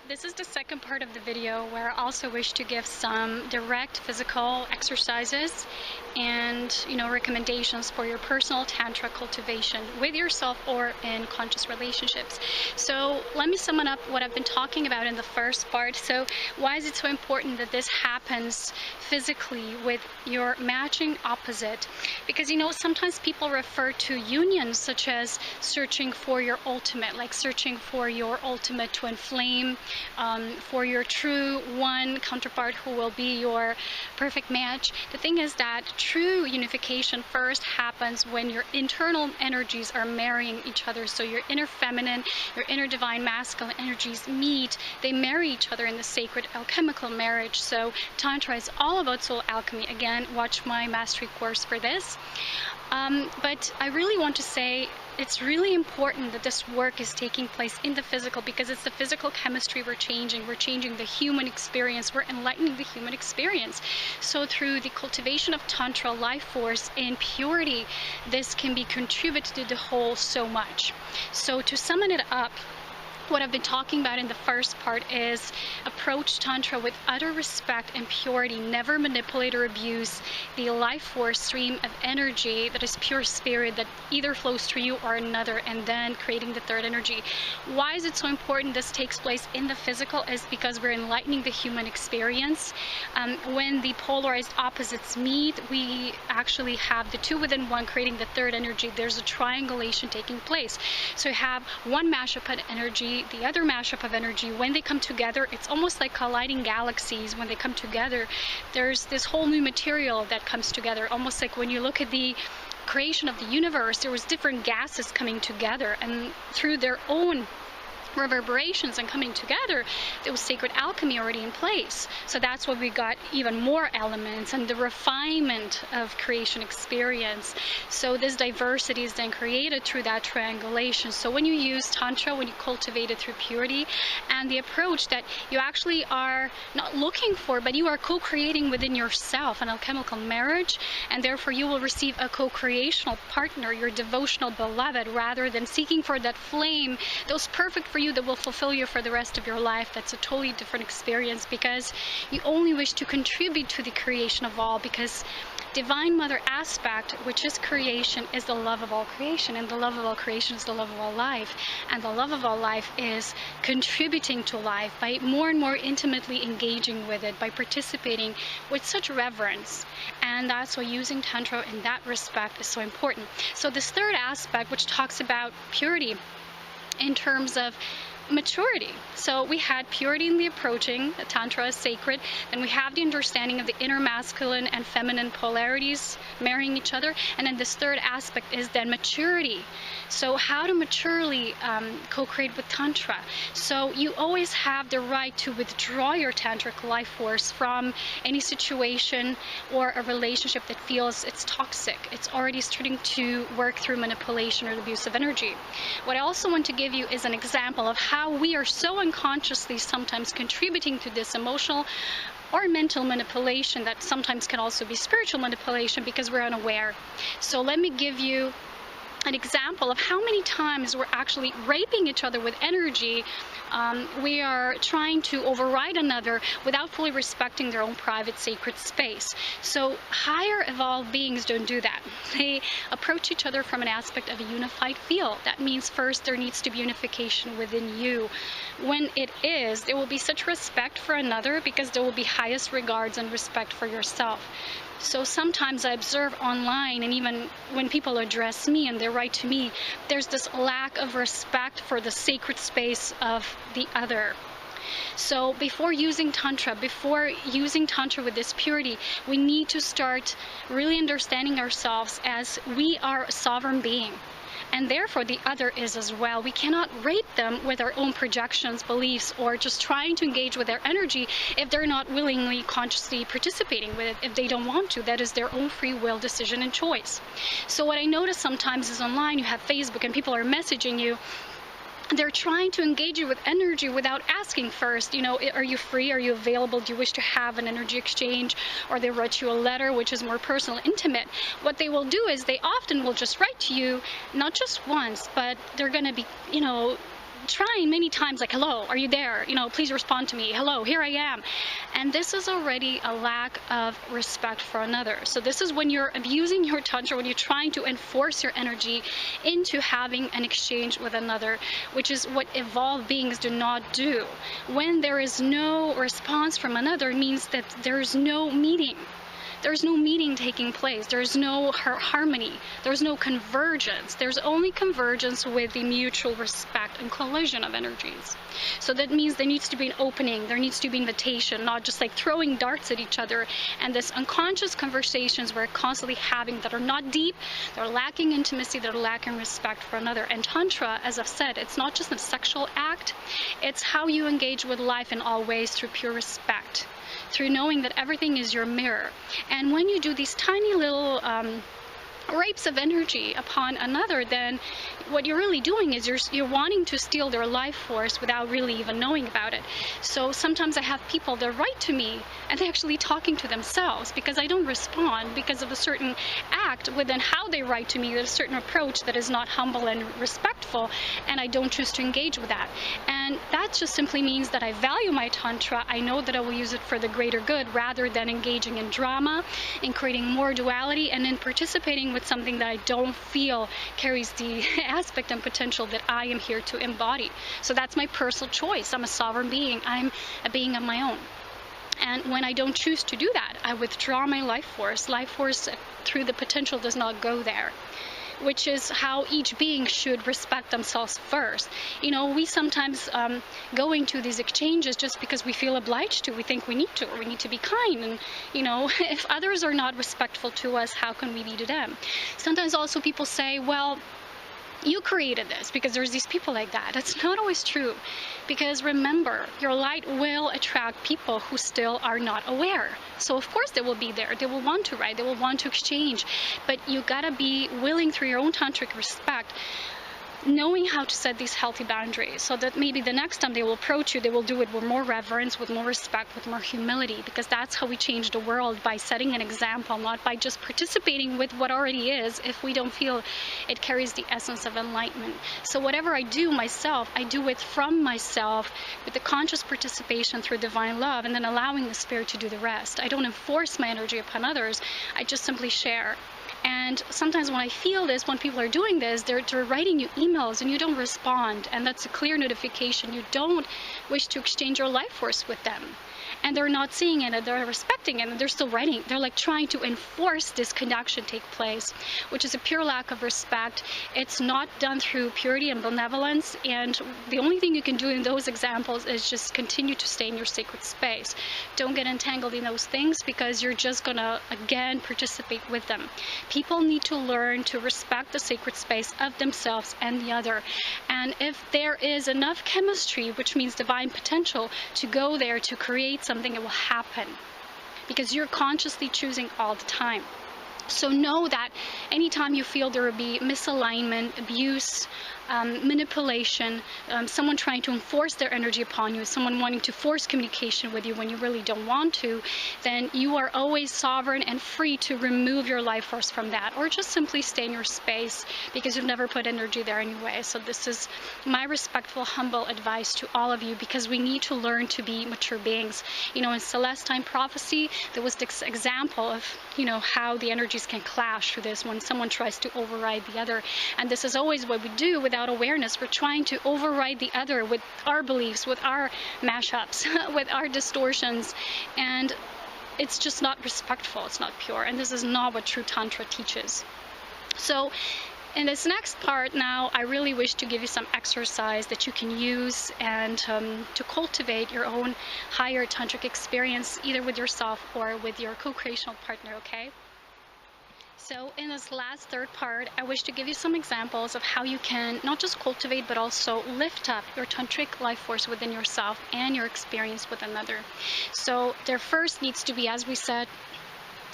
This is the second part of the video where I also wish to give some direct physical exercises and recommendations for your personal Tantra cultivation with yourself or in conscious relationships. So let me sum up what I've been talking about in the first part. So why is it so important that this happens physically with your matching opposite? Because sometimes people refer to unions such as searching for your ultimate, like searching for your ultimate twin flame, for your true one counterpart who will be your perfect match. The thing is that true unification first happens when your internal energies are marrying each other. So your inner feminine, your inner divine masculine energies meet, they marry each other in the sacred alchemical marriage. So Tantra is all about soul alchemy. Again, watch my mastery course for this. But I really want to say it's really important that this work is taking place in the physical, because it's the physical chemistry we're changing. We're changing the human experience. We're enlightening the human experience. So through the cultivation of Tantra life force in purity, this can be contributed to the whole so much. So to sum it up, what I've been talking about in the first part is approach Tantra with utter respect and purity. Never manipulate or abuse the life force stream of energy that is pure spirit that either flows through you or another, and then creating the third energy. Why is it so important this takes place in the physical? Is because we're enlightening the human experience. When the polarized opposites meet, we actually have the two within one creating the third energy. There's a triangulation taking place. So you have one mashup of energy, the other mashup of energy. When they come together, it's almost like colliding galaxies. When they come together, there's this whole new material that comes together, almost like when you look at the creation of the universe, there was different gases coming together, and through their own reverberations and coming together, there was sacred alchemy already in place. So that's why we got even more elements and the refinement of creation experience. So this diversity is then created through that triangulation. So when you use Tantra, when you cultivate it through purity and the approach that you actually are not looking for, but you are co-creating within yourself an alchemical marriage, and therefore you will receive a co-creational partner, your devotional beloved, rather than seeking for that flame, those perfect for you that will fulfill you for the rest of your life. That's a totally different experience, because you only wish to contribute to the creation of all, because Divine Mother aspect, which is creation, is the love of all creation, and the love of all creation is the love of all life, and the love of all life is contributing to life by more and more intimately engaging with it, by participating with such reverence. And that's why using Tantra in that respect is so important. So this third aspect, which talks about purity in terms of maturity. So we had purity in the approaching, Tantra is sacred, then we have the understanding of the inner masculine and feminine polarities marrying each other, and then this third aspect is then maturity. So how to maturely co-create with Tantra. So you always have the right to withdraw your tantric life force from any situation or a relationship that feels it's toxic. It's already starting to work through manipulation or abusive energy. What I also want to give you is an example of how we are so unconsciously sometimes contributing to this emotional or mental manipulation that sometimes can also be spiritual manipulation because we're unaware. So let me give you an example of how many times we're actually raping each other with energy. We are trying to override another without fully respecting their own private sacred space. So higher evolved beings don't do that. They approach each other from an aspect of a unified field. That means first there needs to be unification within you. When it is, there will be such respect for another because there will be highest regards and respect for yourself. So sometimes I observe online, and even when people address me and they write to me, there's this lack of respect for the sacred space of the other. So before using Tantra with this purity, we need to start really understanding ourselves as we are a sovereign being. And therefore the other is as well. We cannot rape them with our own projections, beliefs, or just trying to engage with their energy if they're not willingly, consciously participating with it. If they don't want to, that is their own free will, decision, and choice. So what I notice sometimes is online, you have Facebook and people are messaging you. They're trying to engage you with energy without asking first, are you free? Are you available? Do you wish to have an energy exchange? Or they write you a letter, which is more personal, intimate. What they will do is they often will just write to you, not just once, but they're going to be, trying many times, like, hello, are you there? You know, please respond to me. Hello, here I am. And this is already a lack of respect for another. So this is when you're abusing your Tantra, when you're trying to enforce your energy into having an exchange with another, which is what evolved beings do not do. When there is no response from another, it means that there's no meeting. There's no meeting taking place. There's no harmony. There's no convergence. There's only convergence with the mutual respect and collision of energies. So that means there needs to be an opening. There needs to be invitation, not just like throwing darts at each other. And this unconscious conversations we're constantly having that are not deep, they're lacking intimacy, they're lacking respect for another. And Tantra, as I've said, it's not just a sexual act. It's how you engage with life in all ways through pure respect, through knowing that everything is your mirror. And when you do these tiny little rapes of energy upon another, then what you're really doing is you're wanting to steal their life force without really even knowing about it. So sometimes I have people that write to me and they're actually talking to themselves because I don't respond because of a certain act within how they write to me, with a certain approach that is not humble and respectful, and I don't choose to engage with that. And that just simply means that I value my Tantra. I know that I will use it for the greater good rather than engaging in drama, in creating more duality, and in participating with something that I don't feel carries the aspect and potential that I am here to embody. So that's my personal choice. I'm a sovereign being. I'm a being of my own. And when I don't choose to do that, I withdraw my life force. Life force through the potential does not go there, which is how each being should respect themselves first. You know, we sometimes go into these exchanges just because we feel obliged to. We think we need to, or we need to be kind. And, you know, if others are not respectful to us, how can we be to them? Sometimes also people say, well, you created this, because there's these people like that. That's not always true, because remember, your light will attract people who still are not aware. So of course they will be there. They will want to write, they will want to exchange, but you gotta be willing through your own tantric respect, knowing how to set these healthy boundaries, so that maybe the next time they will approach you, they will do it with more reverence, with more respect, with more humility, because that's how we change the world, by setting an example, not by just participating with what already is if we don't feel it carries the essence of enlightenment. So whatever I do myself, I do it from myself with the conscious participation through divine love, and then allowing the spirit to do the rest. I don't enforce my energy upon others, I just simply share. And sometimes when I feel this, when people are doing this, they're writing you emails and you don't respond, and that's a clear notification. You don't wish to exchange your life force with them. And they're not seeing it, and they're respecting it, and they're still writing. They're like trying to enforce this connection take place, which is a pure lack of respect. It's not done through purity and benevolence, and the only thing you can do in those examples is just continue to stay in your sacred space. Don't get entangled in those things, because you're just gonna, again, participate with them. People need to learn to respect the sacred space of themselves and the other. And if there is enough chemistry, which means divine potential, to go there to create something, it will happen, because you're consciously choosing all the time. So know that anytime you feel there will be misalignment, abuse, manipulation, someone trying to enforce their energy upon you, someone wanting to force communication with you when you really don't want to, then you are always sovereign and free to remove your life force from that, or just simply stay in your space, because you've never put energy there anyway. So this is my respectful, humble advice to all of you, because we need to learn to be mature beings. You know, in Celestine prophecy, there was this example of, you know, how the energies can clash through this when someone tries to override the other. And this is always what we do without awareness. We're trying to override the other with our beliefs, with our mashups, with our distortions, and it's just not respectful. It's not pure, and this is not what true Tantra teaches. So in this next part now, I really wish to give you some exercise that you can use and to cultivate your own higher tantric experience, either with yourself or with your co-creational partner, okay? So in this last third part, I wish to give you some examples of how you can not just cultivate, but also lift up your tantric life force within yourself and your experience with another. So there first needs to be, as we said,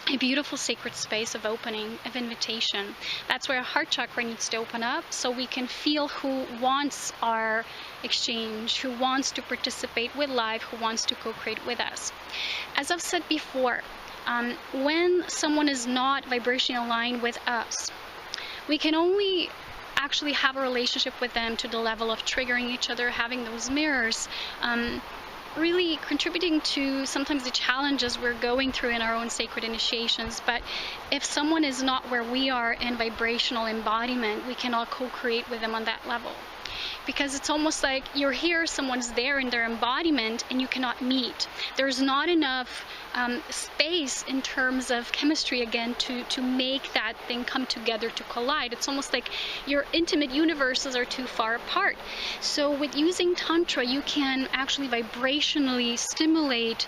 a beautiful sacred space of opening, of invitation. That's where our heart chakra needs to open up, so we can feel who wants our exchange, who wants to participate with life, who wants to co-create with us. As I've said before, when someone is not vibrationally aligned with us, we can only actually have a relationship with them to the level of triggering each other, having those mirrors, really contributing to sometimes the challenges we're going through in our own sacred initiations. But if someone is not where we are in vibrational embodiment, we cannot co-create with them on that level. Because it's almost like you're here, someone's there in their embodiment, and you cannot meet. There's not enough space in terms of chemistry, again, to make that thing come together, to collide. It's almost like your intimate universes are too far apart. So with using Tantra, you can actually vibrationally stimulate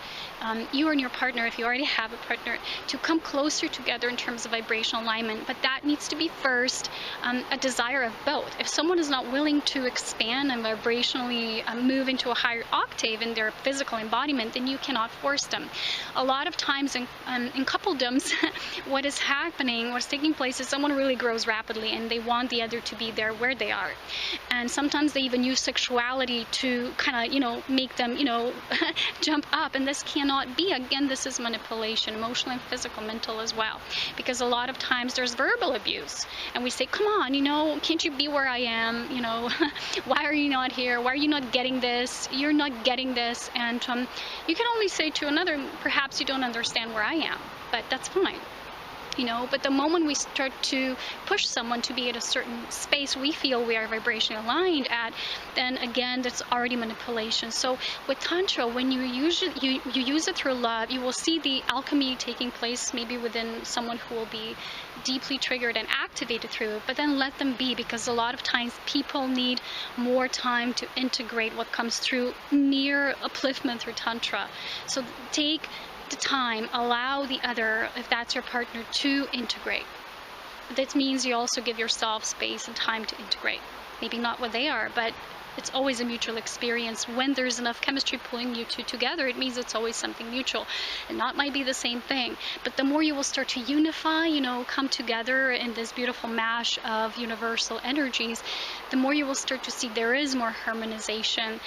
you and your partner, if you already have a partner, to come closer together in terms of vibrational alignment. But that needs to be first a desire of both. If someone is not willing to expand and vibrationally move into a higher octave in their physical embodiment, then you cannot force them. A lot of times in coupledoms, what is happening, what's taking place, is someone really grows rapidly and they want the other to be there where they are. And sometimes they even use sexuality to kind of, make them, jump up. And this cannot be. Again, this is manipulation, emotional and physical, mental as well. Because a lot of times there's verbal abuse. And we say, come on, can't you be where I am? Why are you not here? Why are you not getting this? You're not getting this. And you can only say to another, perhaps you don't understand where I am, but that's fine. But the moment we start to push someone to be at a certain space we feel we are vibrationally aligned at, then again, that's already manipulation. So with Tantra, when you use it through love, you will see the alchemy taking place maybe within someone who will be deeply triggered and activated through it, but then let them be, because a lot of times people need more time to integrate what comes through mere upliftment through Tantra. So take the time, allow the other, if that's your partner, to integrate. That means you also give yourself space and time to integrate. Maybe not what they are, but it's always a mutual experience. When there's enough chemistry pulling you two together, it means it's always something mutual. And that might be the same thing. But the more you will start to unify, come together in this beautiful mash of universal energies, the more you will start to see there is more harmonization.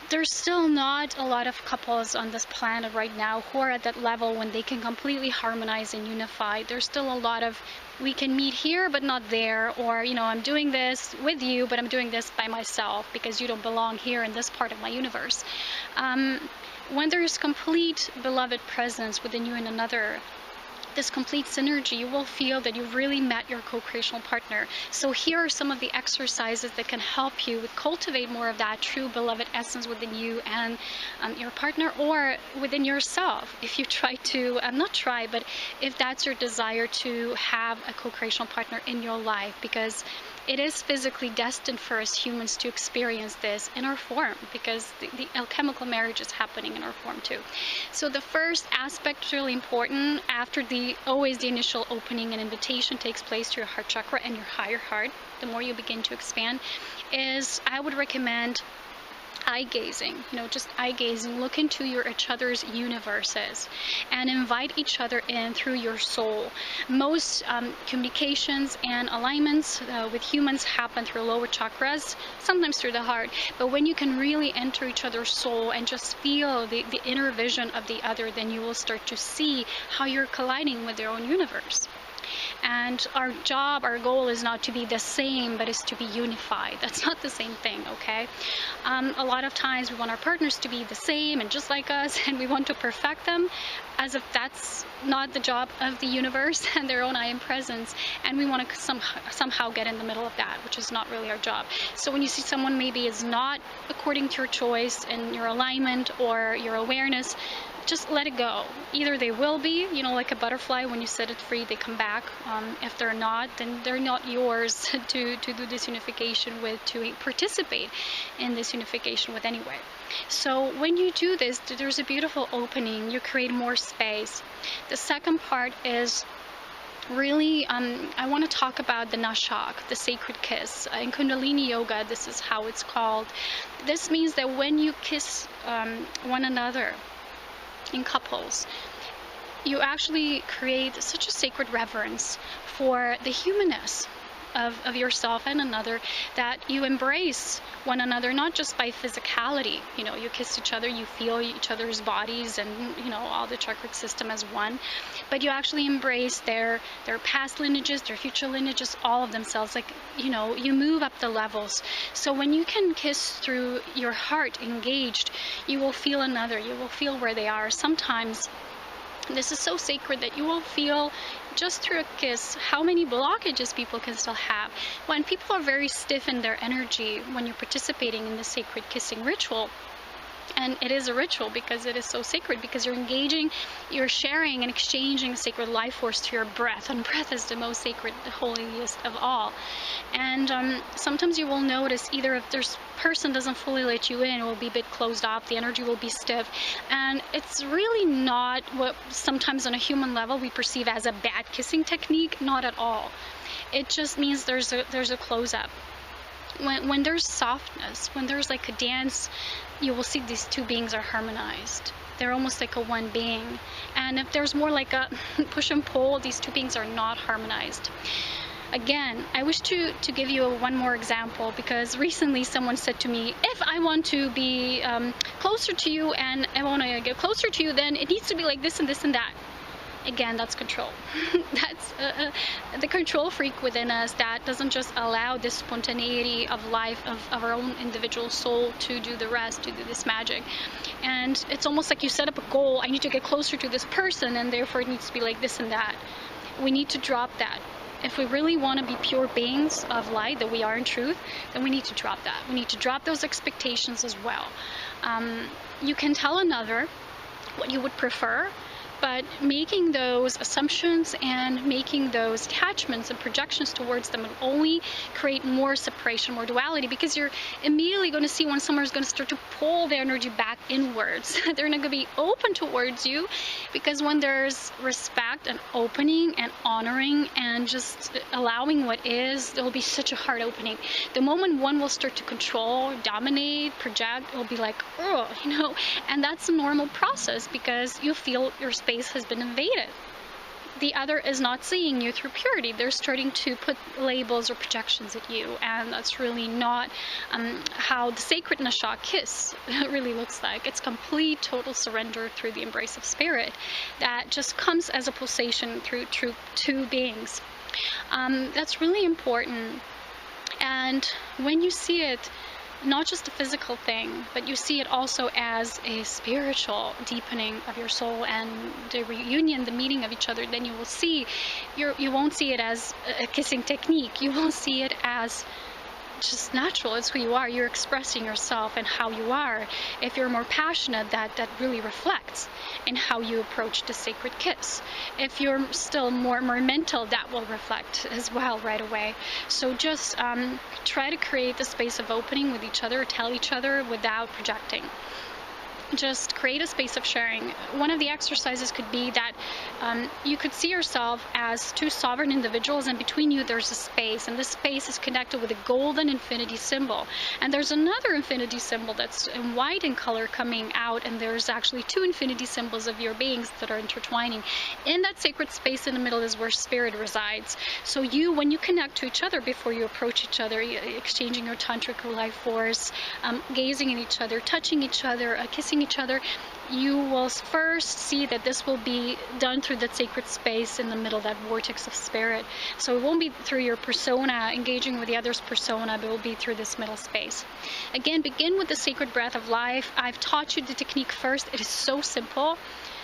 There's still not a lot of couples on this planet right now who are at that level when they can completely harmonize and unify. There's still a lot of, we can meet here but not there, or I'm doing this with you but I'm doing this by myself because you don't belong here in this part of my universe. When there's complete beloved presence within you and another, this complete synergy, you will feel that you've really met your co-creational partner. So here are some of the exercises that can help you cultivate more of that true beloved essence within you and your partner, or within yourself. If you try to, not try, but if that's your desire to have a co-creational partner in your life, because it is physically destined for us humans to experience this in our form, because the alchemical marriage is happening in our form too. So the first aspect is really important after always the initial opening and invitation takes place to your heart chakra and your higher heart. The more you begin to expand, is I would recommend eye gazing, just eye gazing. Look into each other's universes and invite each other in through your soul. Most communications and alignments with humans happen through lower chakras, sometimes through the heart. But when you can really enter each other's soul and just feel the inner vision of the other, then you will start to see how you're colliding with their own universe. And our goal is not to be the same, but is to be unified. That's not the same thing, okay? A lot of times we want our partners to be the same and just like us, and we want to perfect them as if that's not the job of the universe and their own I am presence. And we want to somehow get in the middle of that, which is not really our job. So when you see someone maybe is not according to your choice and your alignment or your awareness, just let it go. Either they will be, like a butterfly, when you set it free, they come back. If they're not, then they're not yours to do this unification with, to participate in this unification with anyway. So when you do this, there's a beautiful opening. You create more space. The second part is really, I want to talk about the nashak, the sacred kiss. In Kundalini Yoga, this is how it's called. This means that when you kiss one another, in couples, you actually create such a sacred reverence for the humanness of yourself and another, that you embrace one another, not just by physicality. You know, you kiss each other, you feel each other's bodies, and you know, all the chakra system as one, but you actually embrace their past lineages, their future lineages, all of themselves. Like, you know, you move up the levels. So when you can kiss through your heart engaged, you will feel another, you will feel where they are. Sometimes this is so sacred that you will feel just through a kiss how many blockages people can still have. When people are very stiff in their energy when you're participating in the sacred kissing ritual, and it is a ritual because it is so sacred, because you're engaging, you're sharing and exchanging sacred life force to your breath, and breath is the most sacred, the holiest of all. And sometimes you will notice, either if this person doesn't fully let you in, it will be a bit closed off, the energy will be stiff, and it's really not what sometimes on a human level we perceive as a bad kissing technique. Not at all. It just means there's a close up. When there's softness, when there's like a dance, you will see these two beings are harmonized. They're almost like a one being. And if there's more like a push and pull, these two beings are not harmonized. Again, I wish to give you one more example, because recently someone said to me, if I want to be closer to you and I want to get closer to you, then it needs to be like this and this and that. Again, that's control. That's the control freak within us that doesn't just allow this spontaneity of life, of our own individual soul to do the rest, to do this magic. And it's almost like you set up a goal, I need to get closer to this person, and therefore it needs to be like this and that. We need to drop that. If we really want to be pure beings of light that we are in truth, then we need to drop that. We need to drop those expectations as well. You can tell another what you would prefer, but making those assumptions and making those attachments and projections towards them will only create more separation, more duality, because you're immediately going to see when someone's going to start to pull their energy back inwards. They're not going to be open towards you, because when there's respect and opening and honoring and just allowing what is, there will be such a heart opening. The moment one will start to control, dominate, project, it will be like, oh, you know, and that's a normal process, because you feel your space has been invaded. The other is not seeing you through purity. They're starting to put labels or projections at you, and that's really not how the sacred Nasha kiss really looks like. It's complete, total surrender through the embrace of spirit that just comes as a pulsation through two beings. That's really important. And when you see it, not just a physical thing, but you see it also as a spiritual deepening of your soul and the reunion, the meeting of each other, then you will see, you won't see it as a kissing technique. You will see it as just natural. It's who you are. You're expressing yourself and how you are. If you're more passionate, that really reflects in how you approach the sacred kiss. If you're still more mental, that will reflect as well right away. So just try to create the space of opening with each other, tell each other without projecting. Just create a space of sharing. One of the exercises could be that you could see yourself as two sovereign individuals, and between you there's a space, and this space is connected with a golden infinity symbol. And there's another infinity symbol that's in white in color coming out, and there's actually two infinity symbols of your beings that are intertwining. In that sacred space in the middle is where spirit resides. So you, when you connect to each other before you approach each other, exchanging your tantric life force, gazing at each other, touching each other, kissing each other, you will first see that this will be done through that sacred space in the middle, that vortex of spirit. So it won't be through your persona, engaging with the other's persona, but it will be through this middle space. Again, begin with the sacred breath of life. I've taught you the technique first. It is so simple.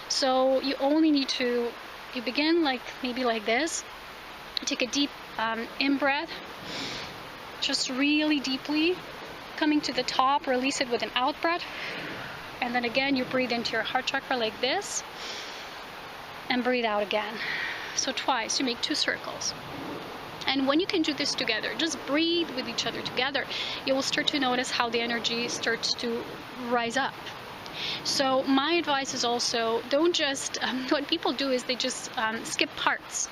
So you only need to, you begin like maybe like this. Take a deep in-breath, just really deeply, coming to the top, release it with an out-breath. And then again, you breathe into your heart chakra like this, and breathe out again. So twice, you make 2 circles. And when you can do this together, just breathe with each other together, you will start to notice how the energy starts to rise up. So my advice is also, don't just, what people do is they just skip parts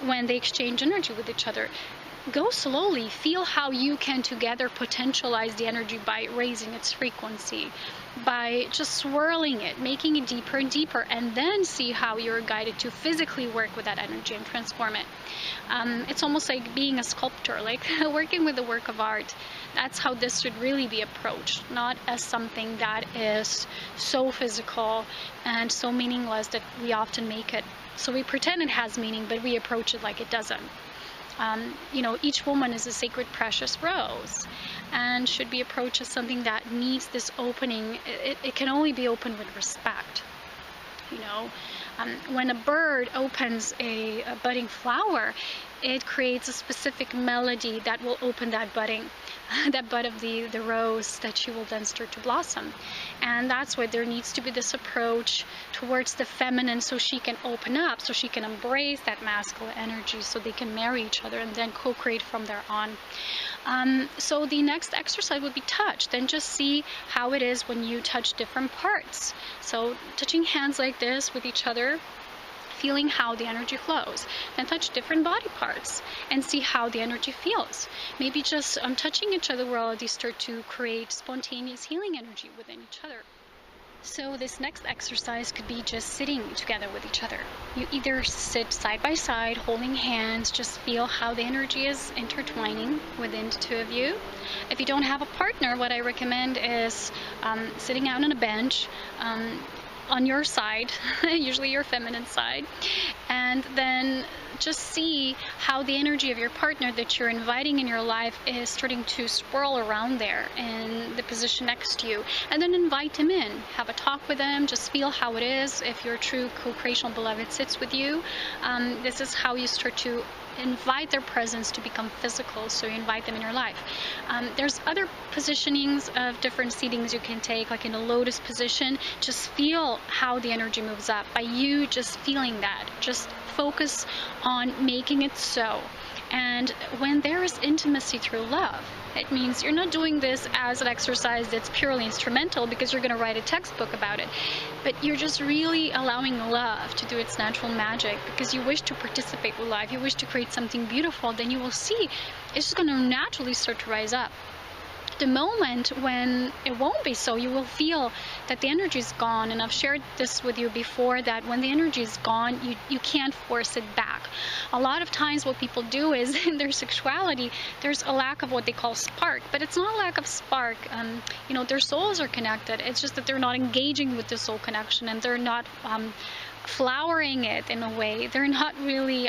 when they exchange energy with each other. go slowly. Feel how you can together potentialize the energy by raising its frequency, by just swirling it, making it deeper and deeper, and then see how you're guided to physically work with that energy and transform it. It's almost like being a sculptor, like working with a work of art. That's how this should really be approached, not as something that is so physical and so meaningless that we often make it. So we pretend it has meaning, but we approach it like it doesn't. You know, each woman is a sacred, precious rose, and should be approached as something that needs this opening. It can only be opened with respect. You know, when a bird opens a budding flower, it creates a specific melody that will open that budding, that bud of the rose that she will then start to blossom. And that's why there needs to be this approach towards the feminine, so she can open up, so she can embrace that masculine energy, so they can marry each other and then co-create from there on. So the next exercise would be touch. Then just see how it is when you touch different parts. So touching hands like this with each other, feeling how the energy flows. Then touch different body parts and see how the energy feels. Maybe just touching each other will already start to create spontaneous healing energy within each other. So this next exercise could be just sitting together with each other. You either sit side by side, holding hands, just feel how the energy is intertwining within the two of you. If you don't have a partner, what I recommend is sitting out on a bench, on your side, usually your feminine side, and then just see how the energy of your partner that you're inviting in your life is starting to swirl around there in the position next to you, and then invite him in, have a talk with them, just feel how it is. If your true co-creational beloved sits with you, this is how you start to invite their presence to become physical, so you invite them in your life. There's other positionings of different seatings you can take, like in a lotus position. Just feel how the energy moves up by you just feeling that. Just focus on making it so. And when there is intimacy through love, it means you're not doing this as an exercise that's purely instrumental because you're going to write a textbook about it, but you're just really allowing love to do its natural magic because you wish to participate with life, you wish to create something beautiful. Then you will see it's just going to naturally start to rise up. The moment when it won't be so, you will feel that the energy is gone. And I've shared this with you before, that when the energy is gone, you can't force it back. A lot of times what people do is in their sexuality, there's a lack of what they call spark, but it's not a lack of spark. You know, their souls are connected. It's just that they're not engaging with the soul connection, and they're not flowering it in a way. They're not really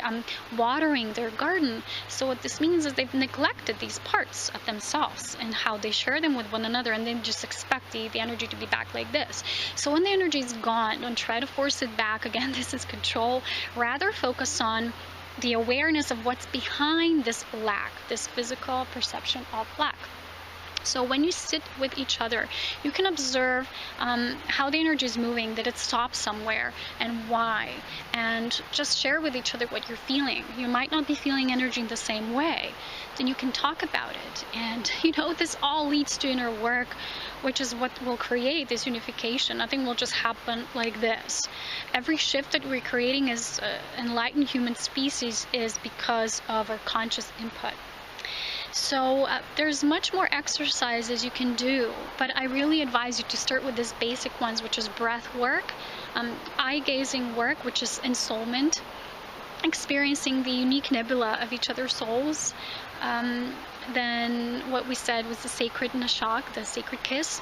watering their garden. So what this means is they've neglected these parts of themselves and how they share them with one another, and they just expect the energy to be back like this. So when the energy is gone, don't try to force it back. Again, this is control. Rather focus on the awareness of what's behind this lack, this physical perception of lack. So when you sit with each other, you can observe how the energy is moving, that it stops somewhere, and why. And just share with each other what you're feeling. You might not be feeling energy in the same way. Then you can talk about it. And, you know, this all leads to inner work, which is what will create this unification. Nothing will just happen like this. Every shift that we're creating as enlightened human species is because of our conscious input. So there's much more exercises you can do, but I really advise you to start with these basic ones, which is breath work, eye-gazing work, which is ensoulment, experiencing the unique nebula of each other's souls. Then what we said was the sacred nashak, the sacred kiss,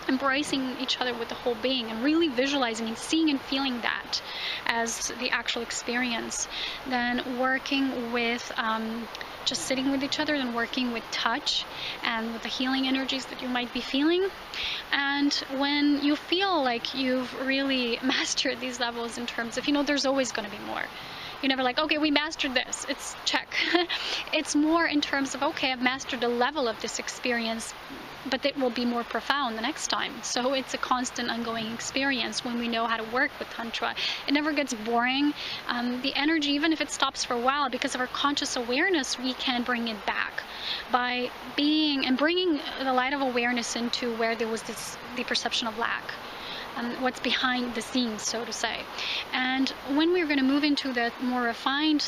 embracing each other with the whole being and really visualizing and seeing and feeling that as the actual experience. Then working with just sitting with each other, and working with touch and with the healing energies that you might be feeling. And when you feel like you've really mastered these levels in terms of, you know, there's always going to be more. You're never like, okay, we mastered this, it's check. It's more in terms of, okay, I've mastered a level of this experience, but it will be more profound the next time. So it's a constant ongoing experience when we know how to work with Tantra. It never gets boring. The energy, even if it stops for a while, because of our conscious awareness, we can bring it back by being and bringing the light of awareness into where there was the perception of lack. What's behind the scenes, so to say. And when we're going to move into the more refined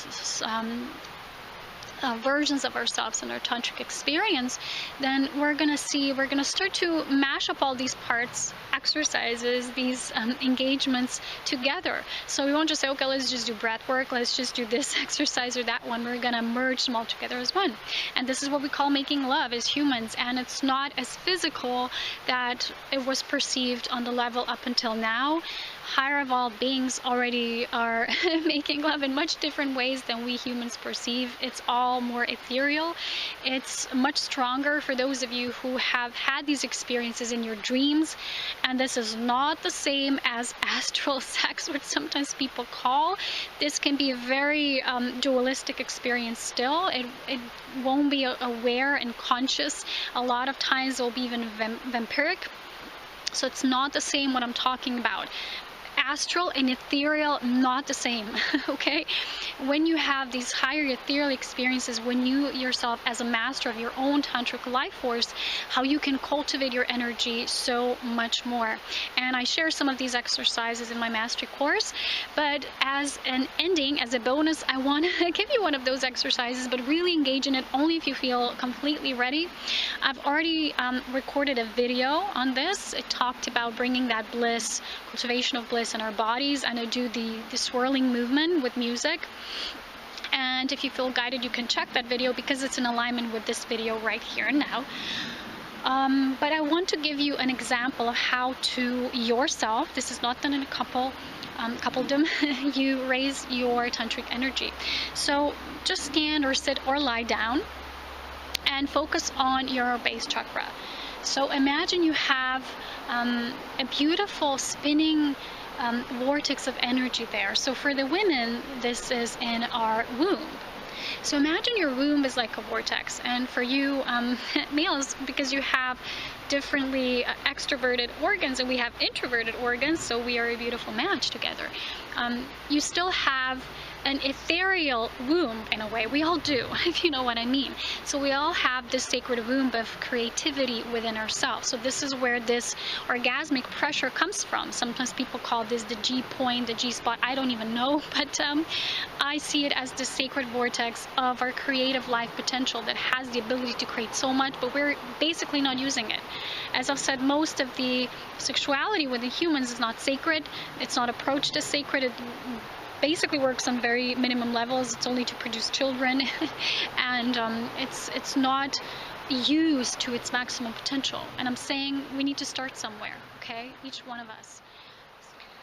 versions of ourselves in our tantric experience, then we're going to start to mash up all these parts, exercises, these engagements together. So we won't just say, okay, let's just do breath work, let's just do this exercise or that one. We're going to merge them all together as one. And this is what we call making love as humans. And it's not as physical that it was perceived on the level up until now. Higher evolved beings already are making love in much different ways than we humans perceive. It's all more ethereal. It's much stronger for those of you who have had these experiences in your dreams. And this is not the same as astral sex, which sometimes people call. This can be a very dualistic experience still. It won't be aware and conscious. A lot of times it will be even vampiric. So it's not the same what I'm talking about. Astral and ethereal, not the same, okay? When you have these higher ethereal experiences, when you yourself as a master of your own tantric life force, how you can cultivate your energy so much more. And I share some of these exercises in my mastery course, but as an ending, as a bonus, I want to give you one of those exercises, but really engage in it only if you feel completely ready. I've already recorded a video on this. It talked about bringing that bliss, cultivation of bliss in our bodies, and I do the swirling movement with music. And if you feel guided, you can check that video because it's in alignment with this video right here and now. But I want to give you an example of how to yourself, this is not done in a coupledom, you raise your tantric energy. So just stand or sit or lie down and focus on your base chakra. So imagine you have a beautiful spinning vortex of energy there. So for the women, this is in our womb. So imagine your womb is like a vortex, and for you males, because you have differently extroverted organs and we have introverted organs, so we are a beautiful match together. You still have an ethereal womb in a way. We all do, if you know what I mean. So we all have this sacred womb of creativity within ourselves. So this is where this orgasmic pressure comes from. Sometimes people call this the G point, the G spot. I don't even know, but I see it as the sacred vortex of our creative life potential that has the ability to create so much, but we're basically not using it. As I've said, most of the sexuality within humans is not sacred. It's not approached as sacred. It basically works on very minimum levels. It's only to produce children, and it's not used to its maximum potential. And I'm saying we need to start somewhere, okay? Each one of us.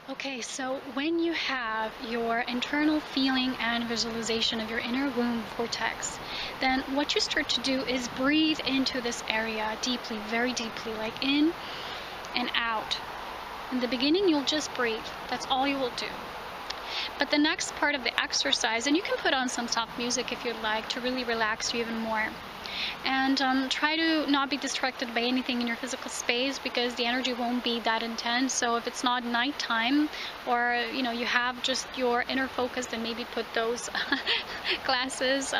Okay, so when you have your internal feeling and visualization of your inner womb vortex, then what you start to do is breathe into this area deeply, very deeply, like in and out. In the beginning, you'll just breathe. That's all you will do. But the next part of the exercise, and you can put on some soft music if you'd like to really relax you even more. And try to not be distracted by anything in your physical space, because the energy won't be that intense. So if it's not nighttime, or you have just your inner focus, then maybe put those glasses,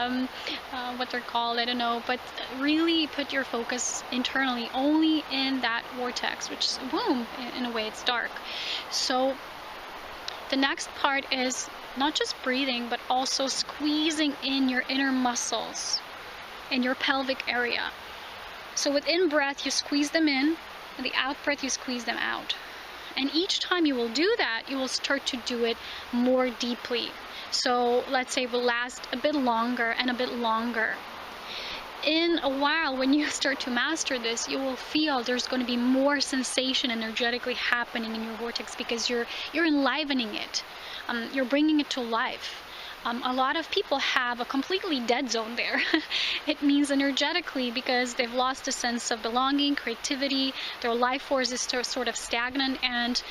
what they're called, I don't know, but really put your focus internally only in that vortex, which is womb. In a way, it's dark. So the next part is not just breathing, but also squeezing in your inner muscles in your pelvic area. So with in-breath, you squeeze them in, and the out-breath, you squeeze them out. And each time you will do that, you will start to do it more deeply. So let's say it will last a bit longer and a bit longer. In a while, when you start to master this, you will feel there's going to be more sensation energetically happening in your vortex, because you're enlivening it. You're bringing it to life. A lot of people have a completely dead zone there. It means energetically, because they've lost a sense of belonging, creativity, their life force is sort of stagnant, and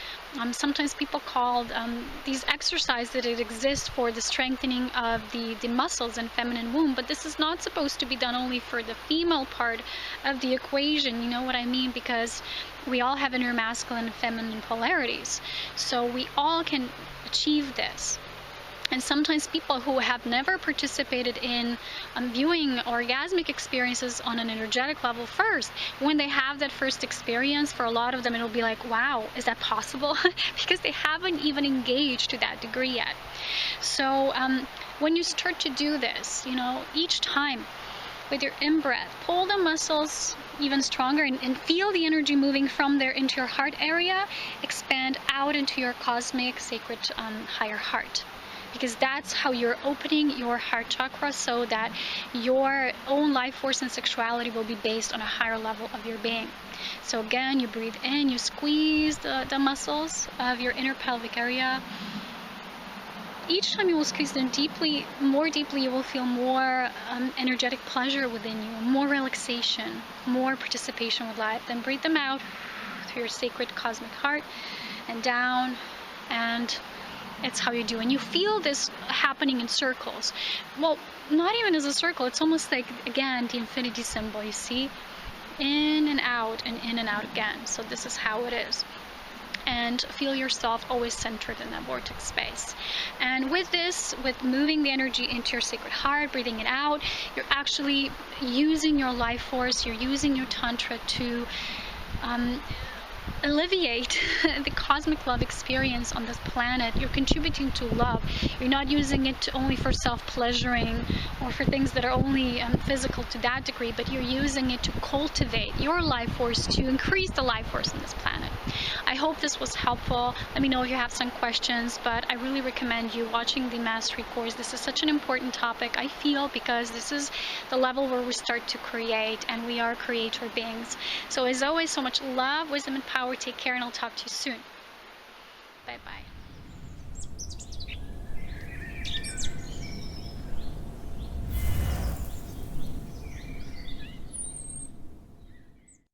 sometimes people call these exercises that it exists for the strengthening of the muscles in feminine womb, but this is not supposed to be done only for the female part of the equation, you know what I mean? Because we all have inner masculine and feminine polarities, so we all can achieve this. And sometimes people who have never participated in viewing orgasmic experiences on an energetic level first, when they have that first experience, for a lot of them it'll be like, wow, is that possible? Because they haven't even engaged to that degree yet. So When you start to do this, you know, each time with your in-breath, pull the muscles even stronger and feel the energy moving from there into your heart area, expand out into your cosmic, sacred, higher heart. Because that's how you're opening your heart chakra, so that your own life force and sexuality will be based on a higher level of your being. So again, you breathe in, you squeeze the muscles of your inner pelvic area. Each time you will squeeze them deeply, more deeply, you will feel more energetic pleasure within you, more relaxation, more participation with life. Then breathe them out through your sacred cosmic heart and down, and it's how you do. And you feel this happening in circles. Well, not even as a circle. It's almost like, again, the infinity symbol, you see? In and out and in and out again. So this is how it is. And feel yourself always centered in that vortex space. And with this, with moving the energy into your sacred heart, breathing it out, you're actually using your life force, you're using your Tantra to alleviate the cosmic love experience on this planet. You're contributing to love. You're not using it only for self-pleasuring or for things that are only physical to that degree, but you're using it to cultivate your life force, to increase the life force on this planet. I hope this was helpful. Let me know if you have some questions, but I really recommend you watching the mastery course. This is such an important topic, I feel, because this is the level where we start to create, and we are creator beings. So as always, so much love, wisdom, and power. Take care, and I'll talk to you soon. Bye-bye.